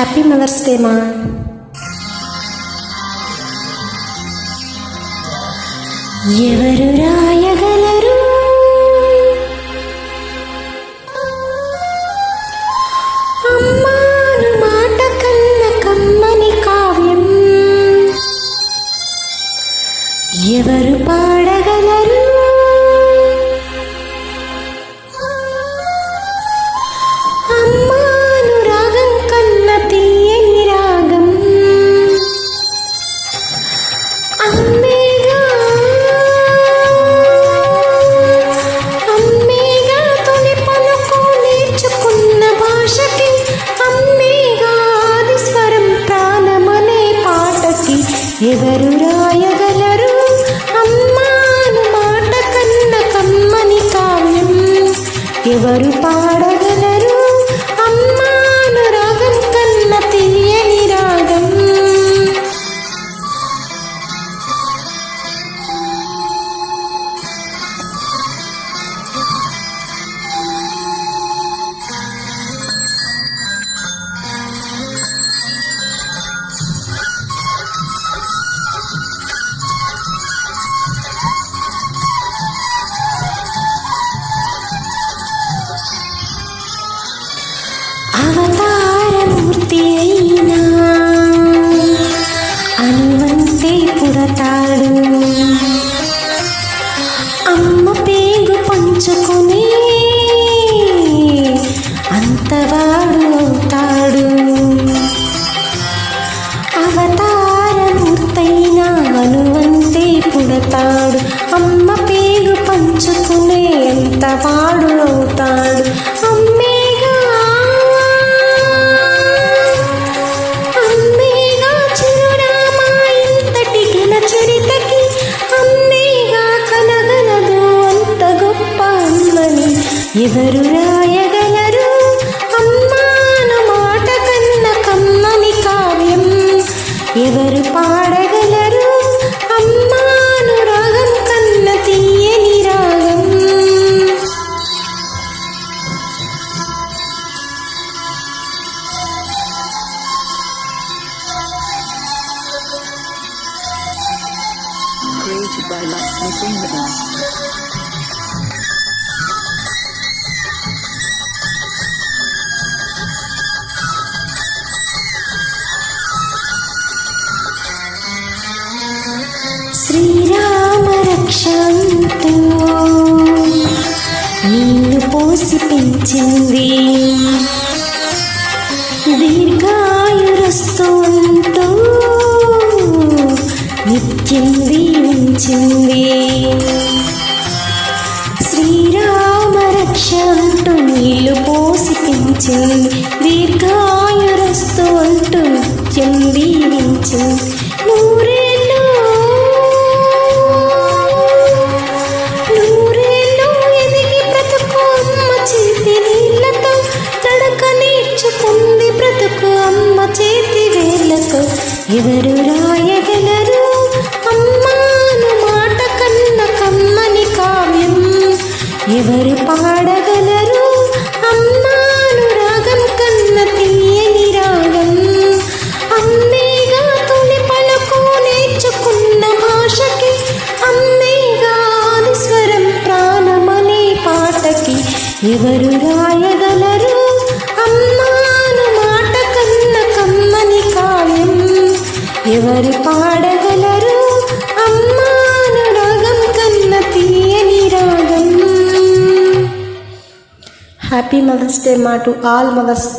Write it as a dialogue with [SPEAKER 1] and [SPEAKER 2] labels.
[SPEAKER 1] Happy mother's day మా. ఎవరు రాయగలరు అమ్మాను మాట కన్న కమ్మని కావ్యం? ఎవరు పాడగలరు అమ్మాను రాగం కన్న తీయని రాగం? అమ్మేగా తొలి పలుకు నేర్చుకున్న భాషకి, అమ్మేగా ఆది స్వరం ప్రాణమనే పాటకి. ఎవరు రాయగలరు అమ్మాను మాట కన్న కమ్మని కావ్యం? ఎవరు పాడగలరు అమ్మాను రాగం కన్న తీయని రాగం? అవతారమూర్తి అయినా అనువంతే పుడతాడు, అమ్మ పేగు పంచుకుని అంతవాడు అవుతాడు. అవతారమూర్తైనా అనువంతే పుడతాడు, అమ్మ పేగు పంచుకునే అంతవాడు అవుతాడు. అమ్మేగా చిరునామా ఇంతటి ఘన చరితకి, అమ్మేగా కనగలదు అంత గొప్ప అమ్మని. ఎవరు రాయగలరు అమ్మాను మాట కన్న కమ్మని కావ్యం? ఎవరు పాడగలరు అమ్మాను రాగం కన్న తీయని రాగం?
[SPEAKER 2] Created by Lakshmi Singh.
[SPEAKER 1] Srirama రక్షంతో నీళ్లు పోసి పెంచింది, దీర్ఘాయురస్తు అంటూ నిత్యం దీవించింది. శ్రీరామ రక్ష అంటూ నీళ్లు పోసి పెంచింది, దీర్ఘాయురస్తు అంటూ నిత్యం దీవించింది. నూరేళ్ళు ఎదిగి బ్రతుకు అమ్మ చేతి నీళ్లతో, తడక నేర్చుకుంది బ్రతుకు అమ్మ చేతి వేళ్లతో. ఎవరు రాయగలరు అమ్మాను మాట కన్న కమ్మని కావ్యం? ఎవరు పాడగలరు అమ్మాను రాగం కన్న తీయని రాగం? అమ్మేగా తొలి పలుకు నేర్చుకున్న భాషకి, అమ్మేగా ఆది స్వరం ప్రాణమనే పాటకి. ఎవరు రాయగలరు అమ్మాను మాట కన్న కమ్మని కావ్యం? ఎవరు పాడగలరు అమ్మాను రాగం కన్న తీయని రాగం? హ్యాపీ మదర్స్ డే మా టు ఆల్ మదర్స్.